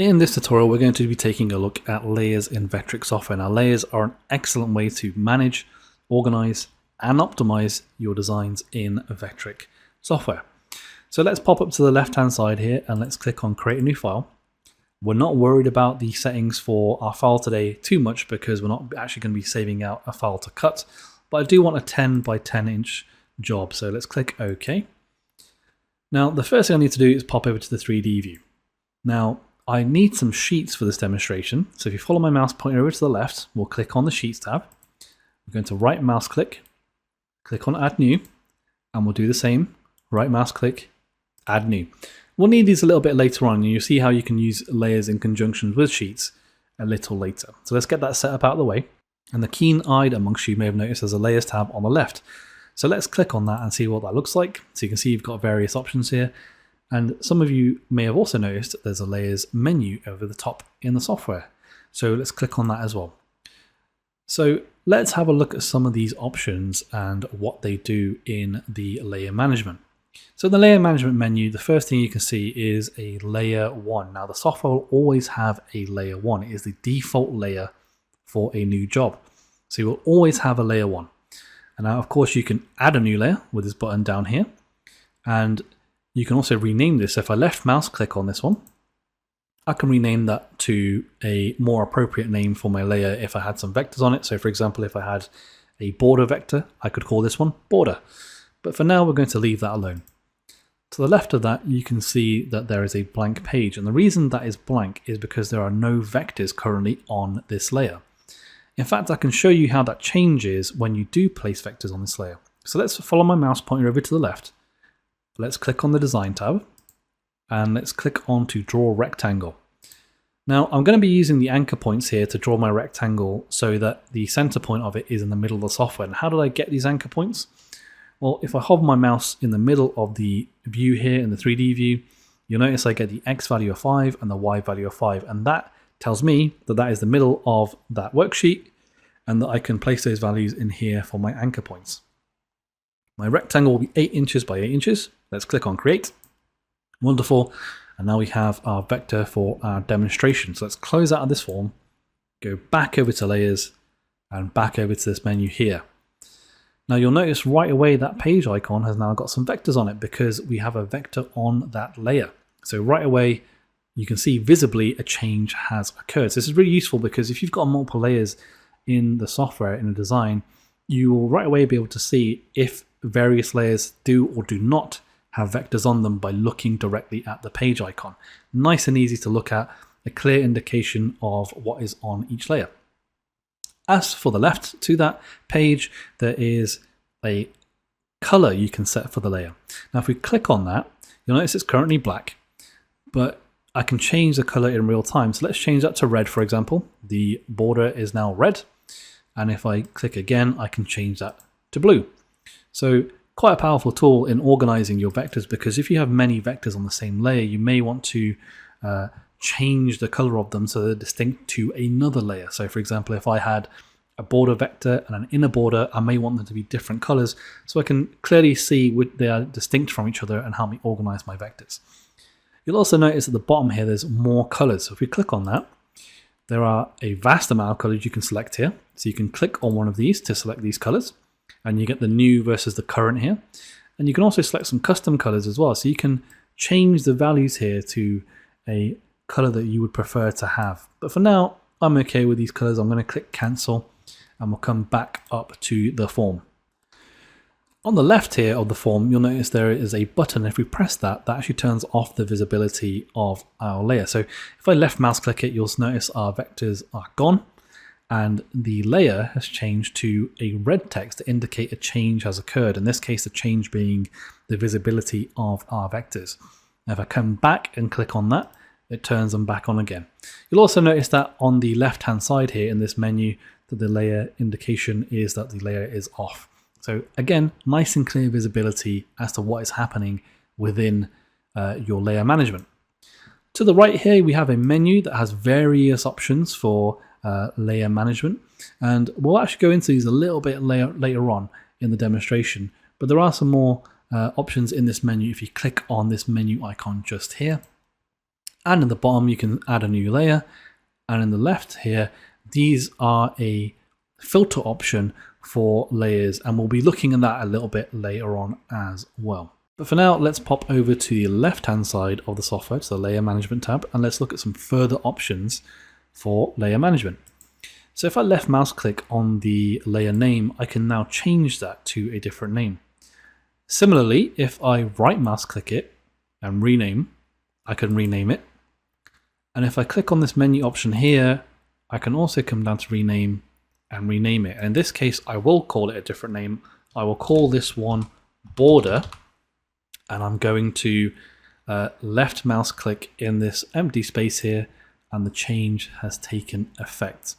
In this tutorial, we're going to be taking a look at layers in Vectric software. Now, layers are an excellent way to manage, organize, and optimize your designs in Vectric software. So let's pop up to the left-hand side here and let's click on Create a New File. We're not worried about the settings for our file today too much because we're not actually going to be saving out a file to cut, but I do want a 10 by 10 inch job. So let's click OK. Now, the first thing I need to do is pop over to the 3D view. Now, I need some sheets for this demonstration. So if you follow my mouse pointer over to the left, we'll click on the Sheets tab. We're going to right mouse click on Add New, and we'll do the same, right mouse click, Add New. We'll need these a little bit later on, and you'll see how you can use layers in conjunction with sheets a little later. So let's get that set up out of the way. And the keen-eyed amongst you may have noticed there's a Layers tab on the left. So let's click on that and see what that looks like. So you can see you've got various options here. And some of you may have also noticed there's a Layers menu over the top in the software. So let's click on that as well. So let's have a look at some of these options and what they do in the layer management. So in the layer management menu, the first thing you can see is a layer 1. Now the software will always have a layer 1. It is the default layer for a new job. So you will always have a layer 1. And now of course you can add a new layer with this button down here. And you can also rename this. So if I left mouse click on this one, I can rename that to a more appropriate name for my layer if I had some vectors on it. So for example, if I had a border vector, I could call this one border. But for now, we're going to leave that alone. To the left of that, you can see that there is a blank page. And the reason that is blank is because there are no vectors currently on this layer. In fact, I can show you how that changes when you do place vectors on this layer. So let's follow my mouse pointer over to the left. Let's click on the Design tab and let's click on to Draw Rectangle. Now I'm going to be using the anchor points here to draw my rectangle so that the center point of it is in the middle of the software. And how did I get these anchor points? Well, if I hover my mouse in the middle of the view here in the 3D view, you'll notice I get the X value of 5 and the Y value of 5. And that tells me that that is the middle of that worksheet and that I can place those values in here for my anchor points. My rectangle will be 8 inches by 8 inches. Let's click on Create. Wonderful. And now we have our vector for our demonstration. So let's close out of this form, go back over to Layers and back over to this menu here. Now you'll notice right away that page icon has now got some vectors on it because we have a vector on that layer. So right away, you can see visibly a change has occurred. So this is really useful because if you've got multiple layers in the software, in a design, you will right away be able to see if various layers do or do not have vectors on them by looking directly at the page icon. Nice and easy to look at, a clear indication of what is on each layer. As for the left to that page, there is a color you can set for the layer. Now if we click on that, you'll notice it's currently black, but I can change the color in real time. So let's change that to red, for example. The border is now red. And if I click again, I can change that to blue. So quite a powerful tool in organizing your vectors, because if you have many vectors on the same layer, you may want to change the color of them so they're distinct to another layer. So for example, if I had a border vector and an inner border, I may want them to be different colors so I can clearly see what they are distinct from each other and help me organize my vectors. You'll also notice at the bottom here, there's more colors. So if we click on that, there are a vast amount of colors you can select here. So you can click on one of these to select these colors and you get the new versus the current here. And you can also select some custom colors as well. So you can change the values here to a color that you would prefer to have. But for now, I'm okay with these colors. I'm going to click cancel and we'll come back up to the form. On the left here of the form, you'll notice there is a button. If we press that, that actually turns off the visibility of our layer. So if I left mouse click it, you'll notice our vectors are gone and the layer has changed to a red text to indicate a change has occurred. In this case, the change being the visibility of our vectors. Now, if I come back and click on that, it turns them back on again. You'll also notice that on the left-hand side here in this menu, that the layer indication is that the layer is off. So again, nice and clear visibility as to what is happening within your layer management. To the right here, we have a menu that has various options for layer management. And we'll actually go into these a little bit later on in the demonstration. But there are some more options in this menu if you click on this menu icon just here. And in the bottom, you can add a new layer. And in the left here, these are a filter option for layers, and we'll be looking at that a little bit later on as well. But for now, let's pop over to the left-hand side of the software, to the Layer Management tab, and let's look at some further options for layer management. So if I left mouse click on the layer name, I can now change that to a different name. Similarly, if I right mouse click it and rename, I can rename it. And if I click on this menu option here, I can also come down to rename and rename it. And in this case, I will call it a different name. I will call this one border, and I'm going to left mouse click in this empty space here, and the change has taken effect.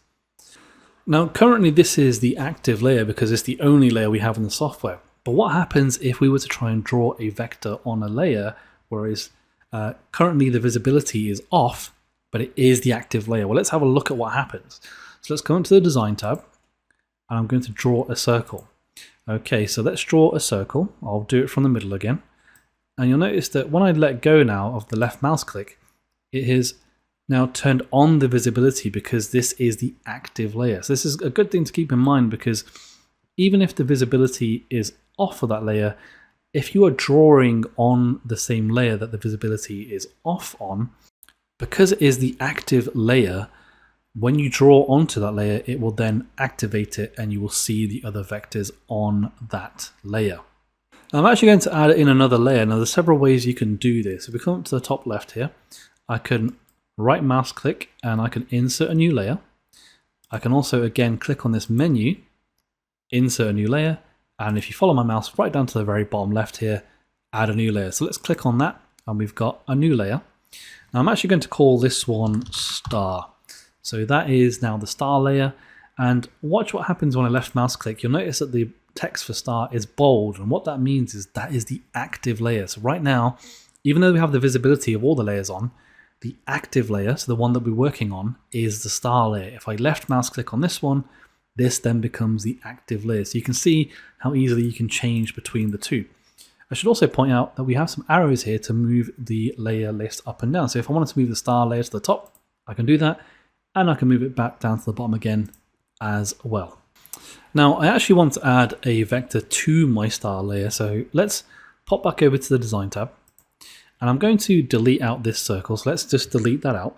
Now, currently this is the active layer because it's the only layer we have in the software. But what happens if we were to try and draw a vector on a layer, whereas currently the visibility is off, but it is the active layer? Well, let's have a look at what happens. So let's go into the Design tab, and I'm going to draw a circle. Okay, so let's draw a circle. I'll do it from the middle again. And you'll notice that when I let go now of the left mouse click, it has now turned on the visibility because this is the active layer. So this is a good thing to keep in mind, because even if the visibility is off for that layer, if you are drawing on the same layer that the visibility is off on, because it is the active layer, when you draw onto that layer, it will then activate it and you will see the other vectors on that layer. Now, I'm actually going to add in another layer. Now, there's several ways you can do this. If we come up to the top left here, I can right mouse click and I can insert a new layer. I can also again click on this menu, insert a new layer, and if you follow my mouse right down to the very bottom left here, add a new layer. So let's click on that and we've got a new layer. Now I'm actually going to call this one star. So that is now the star layer, and watch what happens when I left mouse click. You'll notice that the text for star is bold, and what that means is that is the active layer. So right now, even though we have the visibility of all the layers on, the active layer, so the one that we're working on, is the star layer. If I left mouse click on this one, this then becomes the active layer. So you can see how easily you can change between the two. I should also point out that we have some arrows here to move the layer list up and down. So if I wanted to move the star layer to the top, I can do that, and I can move it back down to the bottom again as well. Now, I actually want to add a vector to my star layer, so let's pop back over to the Design tab, and I'm going to delete out this circle. So let's just delete that out,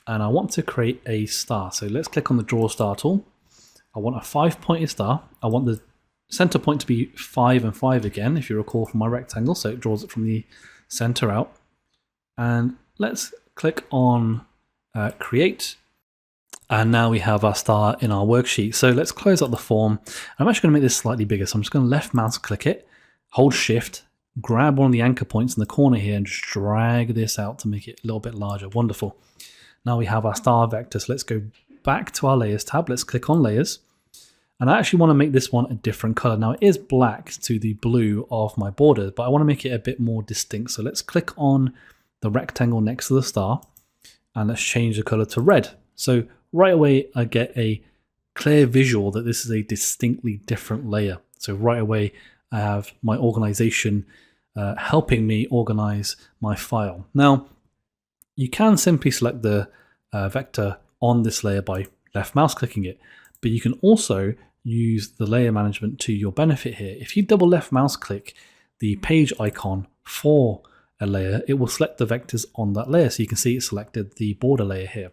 and I want to create a star. So let's click on the Draw Star tool. I want a 5-pointed star. I want the center point to be 5 and 5 again, if you recall from my rectangle, so it draws it from the center out. And let's click on Create. And now we have our star in our worksheet. So let's close out the form. I'm actually going to make this slightly bigger. So I'm just going to left mouse click it, hold shift, grab one of the anchor points in the corner here and just drag this out to make it a little bit larger. Wonderful. Now we have our star vector. So let's go back to our layers tab. Let's click on layers. And I actually want to make this one a different color. Now it is black to the blue of my border, but I want to make it a bit more distinct. So let's click on the rectangle next to the star and let's change the color to red. So right away, I get a clear visual that this is a distinctly different layer. So right away, I have my organization helping me organize my file. Now, you can simply select the vector on this layer by left mouse clicking it, but you can also use the layer management to your benefit here. If you double left mouse click the page icon for a layer, it will select the vectors on that layer. So you can see it selected the border layer here.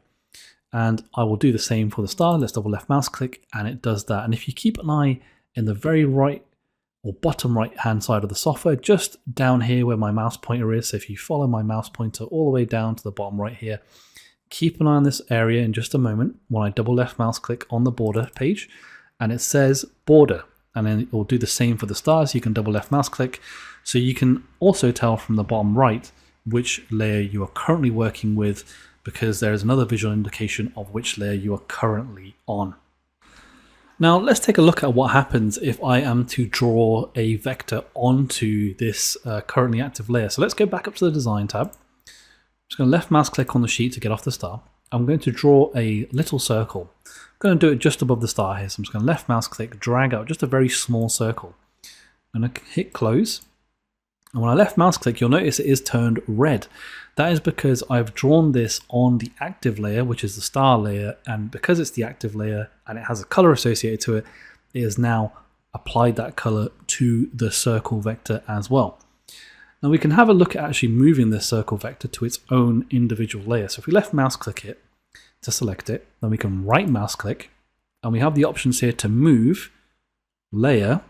And I will do the same for the star. Let's double left mouse click and it does that. And if you keep an eye in the very right or bottom right hand side of the software, just down here where my mouse pointer is, so if you follow my mouse pointer all the way down to the bottom right here, keep an eye on this area in just a moment when I double left mouse click on the border page and it says border, and then it will do the same for the stars. You can double left mouse click, so you can also tell from the bottom right which layer you are currently working with, because there is another visual indication of which layer you are currently on. Now let's take a look at what happens if I am to draw a vector onto this currently active layer. So let's go back up to the Design tab. I'm just going to left mouse click on the sheet to get off the star. I'm going to draw a little circle. I'm going to do it just above the star here. So I'm just going to left mouse click, drag out just a very small circle. I'm going to hit close. And when I left mouse click, you'll notice it is turned red. That is because I've drawn this on the active layer, which is the star layer, and because it's the active layer and it has a color associated to it, it has now applied that color to the circle vector as well. Now we can have a look at actually moving this circle vector to its own individual layer. So if we left mouse click it to select it, then we can right mouse click, and we have the options here to move layer,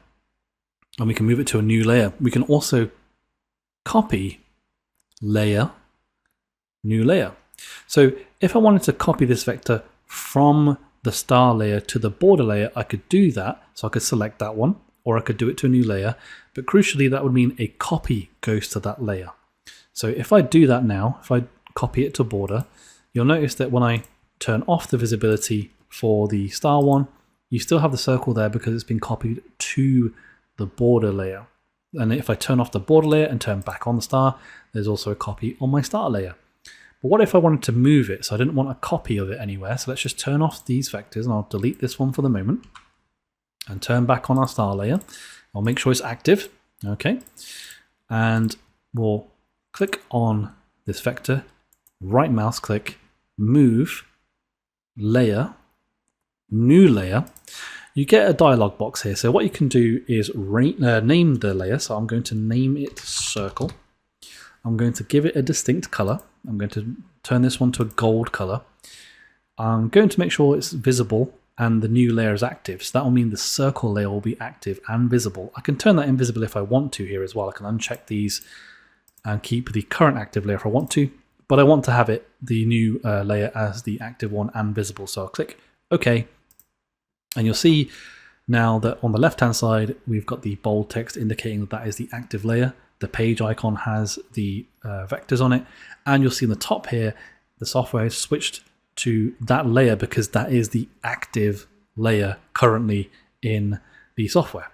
and we can move it to a new layer. We can also copy layer, new layer. So if I wanted to copy this vector from the star layer to the border layer, I could do that. So I could select that one, or I could do it to a new layer. But crucially, that would mean a copy goes to that layer. So if I do that now, if I copy it to border, you'll notice that when I turn off the visibility for the star one, you still have the circle there because it's been copied to the border layer. And if I turn off the border layer and turn back on the star, there's also a copy on my star layer. But what if I wanted to move it? So I didn't want a copy of it anywhere. So let's just turn off these vectors, and I'll delete this one for the moment and turn back on our star layer. I'll make sure it's active. Okay. And we'll click on this vector, right mouse click, move, layer, new layer. You get a dialog box here. So what you can do is name the layer. So I'm going to name it circle. I'm going to give it a distinct color. I'm going to turn this one to a gold color. I'm going to make sure it's visible and the new layer is active. So that will mean the circle layer will be active and visible. I can turn that invisible if I want to here as well. I can uncheck these and keep the current active layer if I want to, but I want to have it, the new layer, as the active one and visible. So I'll click OK. And you'll see now that on the left-hand side, we've got the bold text indicating that that is the active layer. The page icon has the vectors on it. And you'll see in the top here, the software has switched to that layer because that is the active layer currently in the software.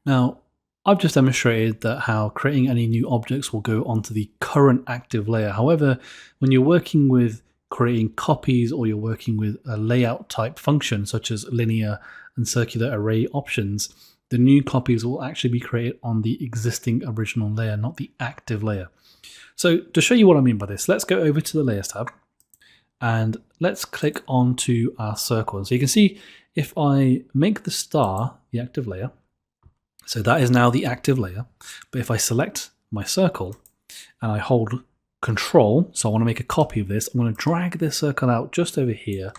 Now, I've just demonstrated that how creating any new objects will go onto the current active layer. However, when you're working with creating copies, or you're working with a layout type function such as linear and circular array options, the new copies will actually be created on the existing original layer, not the active layer. So to show you what I mean by this, let's go over to the Layers tab and let's click onto our circle. So you can see if I make the star the active layer, so that is now the active layer. But if I select my circle and I hold Control, so I want to make a copy of this, I'm going to drag this circle out just over here,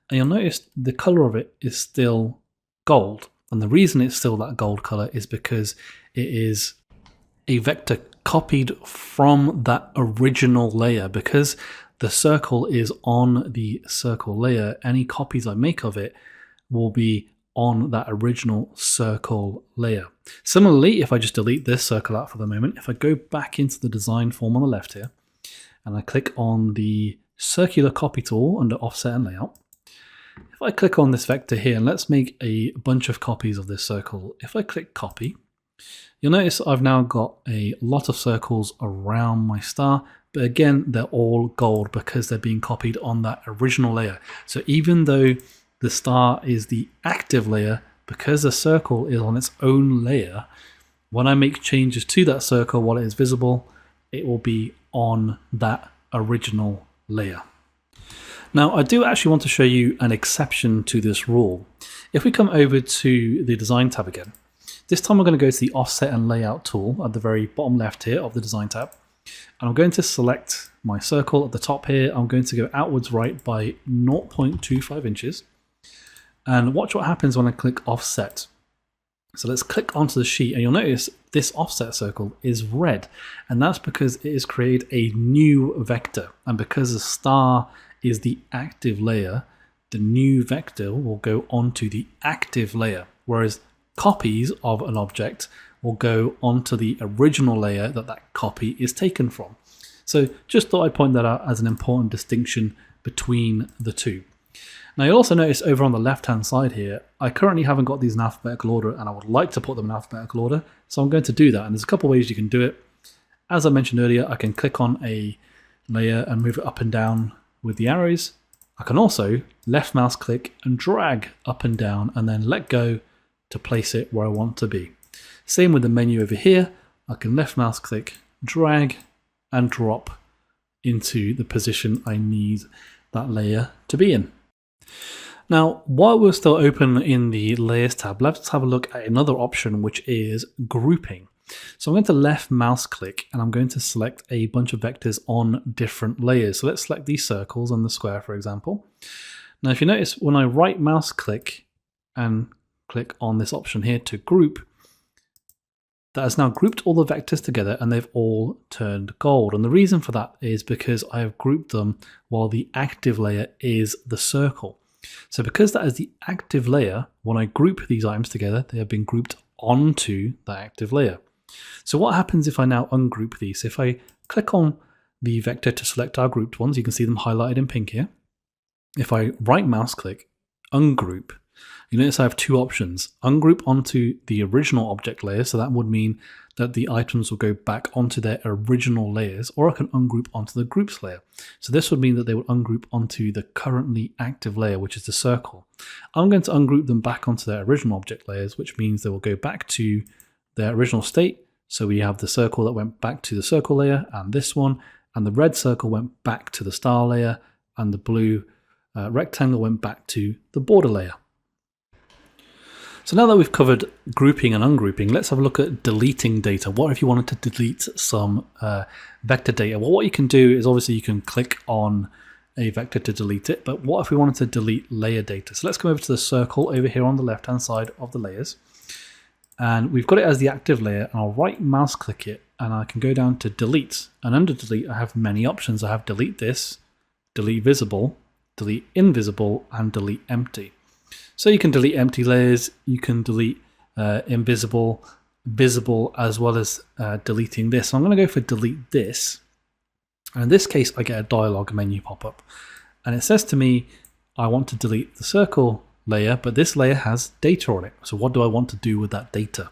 and you'll notice the color of it is still gold. And the reason it's still that gold color is because it is a vector copied from that original layer. Because the circle is on the circle layer, any copies I make of it will be on that original circle layer. Similarly, if I just delete this circle out for the moment, if I go back into the design form on the left here, and I click on the circular copy tool under offset and layout, if I click on this vector here, and let's make a bunch of copies of this circle. If I click copy, you'll notice I've now got a lot of circles around my star, but again, they're all gold because they're being copied on that original layer. So even though the star is the active layer, because the circle is on its own layer, when I make changes to that circle while it is visible, it will be on that original layer. Now, I do actually want to show you an exception to this rule. If we come over to the Design tab again, this time we're going to go to the Offset and Layout tool at the very bottom left here of the Design tab. And I'm going to select my circle at the top here. I'm going to go outwards right by 0.25 inches. And watch what happens when I click Offset. So let's click onto the sheet, and you'll notice this offset circle is red. And that's because it has created a new vector. And because the star is the active layer, the new vector will go onto the active layer, whereas copies of an object will go onto the original layer that that copy is taken from. So just thought I'd point that out as an important distinction between the two. Now you'll also notice over on the left hand side here, I currently haven't got these in alphabetical order, and I would like to put them in alphabetical order. So I'm going to do that, and there's a couple of ways you can do it. As I mentioned earlier, I can click on a layer and move it up and down with the arrows. I can also left mouse click and drag up and down and then let go to place it where I want to be. Same with the menu over here. I can left mouse click, drag and drop into the position I need that layer to be in. Now, while we're still open in the Layers tab, let's have a look at another option, which is grouping. So I'm going to left mouse click and I'm going to select a bunch of vectors on different layers. So let's select these circles and the square, for example. Now, if you notice, when I right mouse click and click on this option here to group, that has now grouped all the vectors together and they've all turned gold. And the reason for that is because I have grouped them while the active layer is the circle. So because that is the active layer, when I group these items together, they have been grouped onto the active layer. So what happens if I now ungroup these? If I click on the vector to select our grouped ones, you can see them highlighted in pink here. If I right mouse click, ungroup, you notice I have two options. Ungroup onto the original object layer, so that would mean that the items will go back onto their original layers, or I can ungroup onto the groups layer. So this would mean that they would ungroup onto the currently active layer, which is the circle. I'm going to ungroup them back onto their original object layers, which means they will go back to their original state. So we have the circle that went back to the circle layer, and this one, and the red circle went back to the star layer, and the blue rectangle went back to the border layer. So now that we've covered grouping and ungrouping, let's have a look at deleting data. What if you wanted to delete some vector data? Well, what you can do is obviously you can click on a vector to delete it, but what if we wanted to delete layer data? So let's come over to the circle over here on the left-hand side of the layers. And we've got it as the active layer, and I'll right mouse click it, and I can go down to delete. And under delete, I have many options. I have delete this, delete visible, delete invisible, and delete empty. So you can delete empty layers, you can delete invisible, visible, as well as deleting this. So I'm going to go for delete this. And in this case, I get a dialog menu pop up. And it says to me, I want to delete the circle layer, but this layer has data on it. So what do I want to do with that data?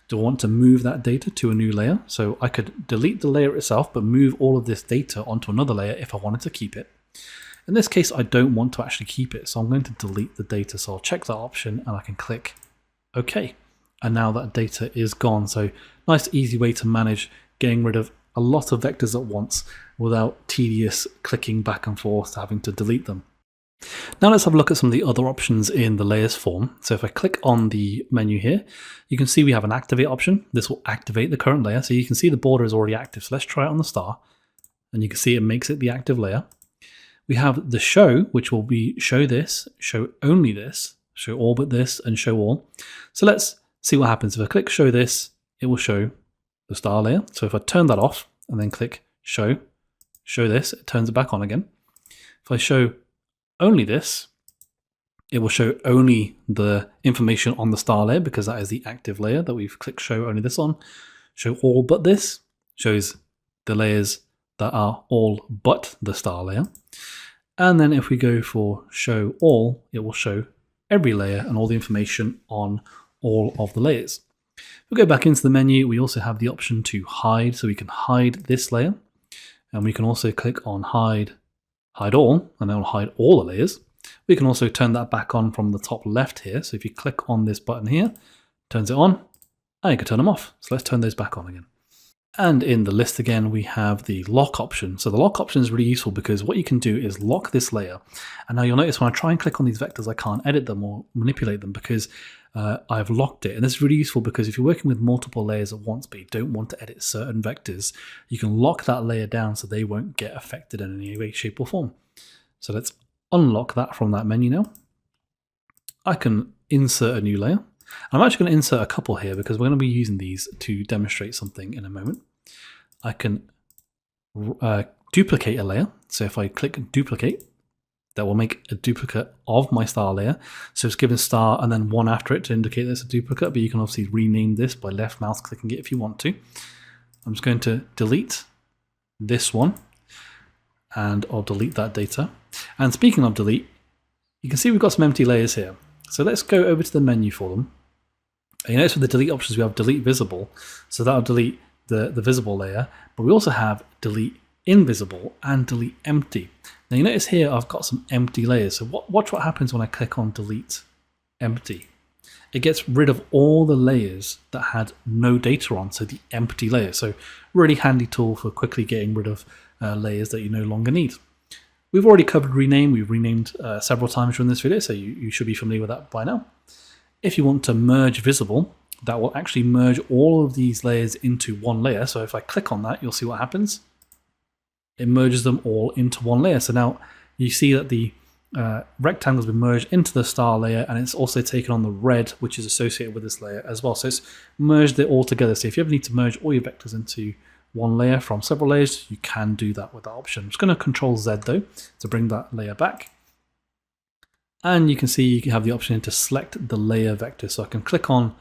Do I want to move that data to a new layer? So I could delete the layer itself, but move all of this data onto another layer if I wanted to keep it. In this case, I don't want to actually keep it, so I'm going to delete the data. So I'll check that option and I can click OK. And now that data is gone. So nice, easy way to manage getting rid of a lot of vectors at once without tedious clicking back and forth, having to delete them. Now let's have a look at some of the other options in the layers form. So if I click on the menu here, you can see we have an activate option. This will activate the current layer. So you can see the border is already active. So let's try it on the star. And you can see it makes it the active layer. We have the show, which will be show this, show only this, show all but this, and show all. So let's see what happens. If I click show this, it will show the star layer. So if I turn that off and then click show this, it turns it back on again. If I show only this, it will show only the information on the star layer because that is the active layer that we've clicked show only this on. Show all but this shows the layers that are all but the star layer. And then if we go for show all, it will show every layer and all the information on all of the layers. If we go back into the menu, we also have the option to hide. So we can hide this layer, and we can also click on hide all, and then hide all the layers. We can also turn that back on from the top left here. So if you click on this button here, turns it on, and you can turn them off. So let's turn those back on again. And in the list again, we have the lock option. So the lock option is really useful because what you can do is lock this layer. And now you'll notice when I try and click on these vectors, I can't edit them or manipulate them because I've locked it. And this is really useful because if you're working with multiple layers at once, but you don't want to edit certain vectors, you can lock that layer down so they won't get affected in any way, shape or form. So let's unlock that from that menu now. I can insert a new layer. I'm actually going to insert a couple here because we're going to be using these to demonstrate something in a moment. I can duplicate a layer. So if I click duplicate, that will make a duplicate of my star layer. So it's given star and then one after it to indicate there's a duplicate, but you can obviously rename this by left mouse clicking it if you want to. I'm just going to delete this one and I'll delete that data. And speaking of delete, you can see we've got some empty layers here. So let's go over to the menu for them. And you notice with the delete options, we have delete visible. So that'll delete the visible layer, but we also have delete invisible and delete empty. Now you notice here I've got some empty layers. So watch what happens when I click on delete empty. it gets rid of all the layers that had no data on, so the empty layer. So really handy tool for quickly getting rid of layers that you no longer need. We've already covered rename. We've renamed several times during this video, so you should be familiar with that by now. If you want to merge visible, that will actually merge all of these layers into one layer. So if I click on that, you'll see what happens. It merges them all into one layer. So now you see that the rectangle has been merged into the star layer, and it's also taken on the red, which is associated with this layer as well. So it's merged it all together. So if you ever need to merge all your vectors into one layer from several layers, you can do that with that option. I'm just going to Control Z though to bring that layer back. And you can see you can have the option to select the layer vector. So I can click on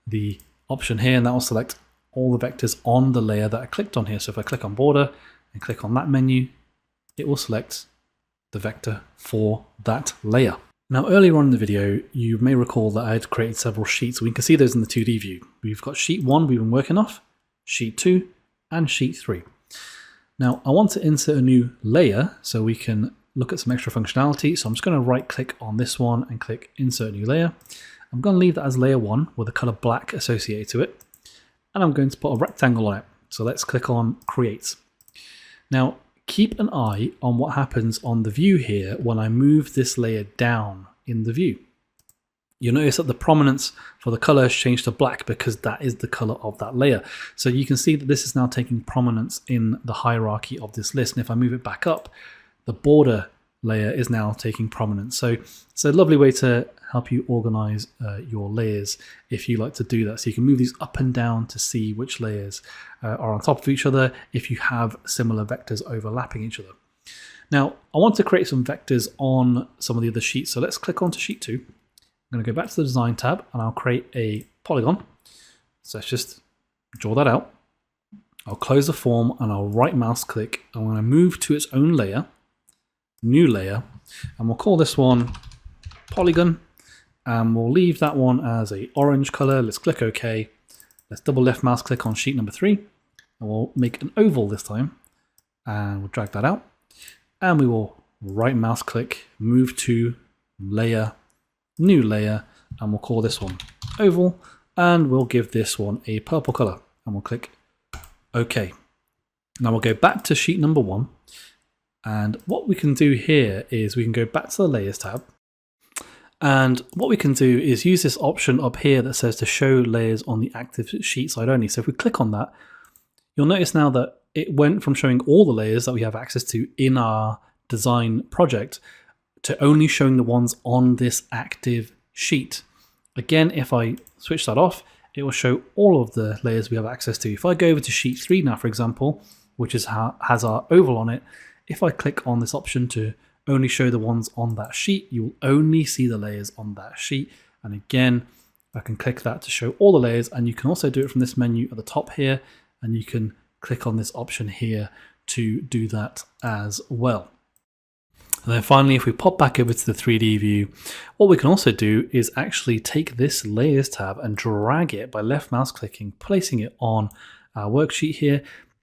the option here, and that will select all the vectors on the layer that I clicked on here. So if I click on border and click on that menu, it will select the vector for that layer. Now earlier on in the video, you may recall that I had created several sheets. We can see those in the 2D view. We've got sheet 1 we've been working off, sheet 2, and sheet 3. Now I want to insert a new layer so we can look at some extra functionality. So I'm just going to right click on this one and click Insert New Layer. I'm going to leave that as layer 1 with a color black associated to it. And I'm going to put a rectangle on it. So let's click on Create. Now keep an eye on what happens on the view here when I move this layer down in the view. You'll notice that the prominence for the color has changed to black because that is the color of that layer. So you can see that this is now taking prominence in the hierarchy of this list. And if I move it back up, the border layer is now taking prominence. So it's a lovely way to help you organize your layers if you like to do that. So you can move these up and down to see which layers are on top of each other if you have similar vectors overlapping each other. Now, I want to create some vectors on some of the other sheets. So let's click onto sheet 2. I'm going to go back to the design tab and I'll create a polygon. So let's just draw that out. I'll close the form and I'll right mouse click. I'm going to move to its own layer, new layer, and we'll call this one polygon. And we'll leave that one as a orange color. Let's click OK. Let's double left mouse click on sheet number 3. And we'll make an oval this time. And we'll drag that out. And we will right mouse click, move to layer, new layer, and we'll call this one oval. And we'll give this one a purple color. And we'll click OK. Now we'll go back to sheet number 1. And what we can do here is we can go back to the layers tab. And what we can do is use this option up here that says to show layers on the active sheet side only. So if we click on that, you'll notice now that it went from showing all the layers that we have access to in our design project to only showing the ones on this active sheet. Again, if I switch that off, it will show all of the layers we have access to. If I go over to sheet 3 now, for example, which has our oval on it, if I click on this option to only show the ones on that sheet, you will only see the layers on that sheet. And again, I can click that to show all the layers, and you can also do it from this menu at the top here, and you can click on this option here to do that as well. And then finally, if we pop back over to the 3D view, what we can also do is actually take this layers tab and drag it by left mouse clicking, placing it on our worksheet here.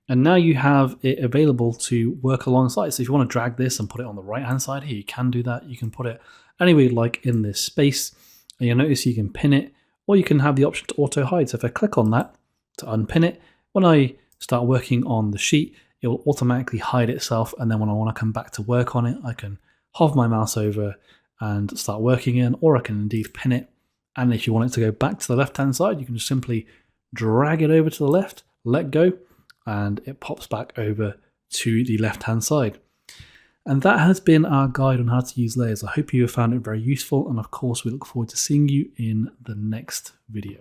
And now you have it available to work alongside. So if you want to drag this and put it on the right hand side here, you can do that. You can put it anywhere you like in this space. And you'll notice you can pin it, or you can have the option to auto hide. So if I click on that to unpin it, when I start working on the sheet, it will automatically hide itself. And then when I want to come back to work on it, I can hover my mouse over and start working in, or I can indeed pin it. And if you want it to go back to the left hand side, you can just simply drag it over to the left, let go, and it pops back over to the left hand side. And that has been our guide on how to use layers. I hope you have found it very useful, and of course we look forward to seeing you in the next video.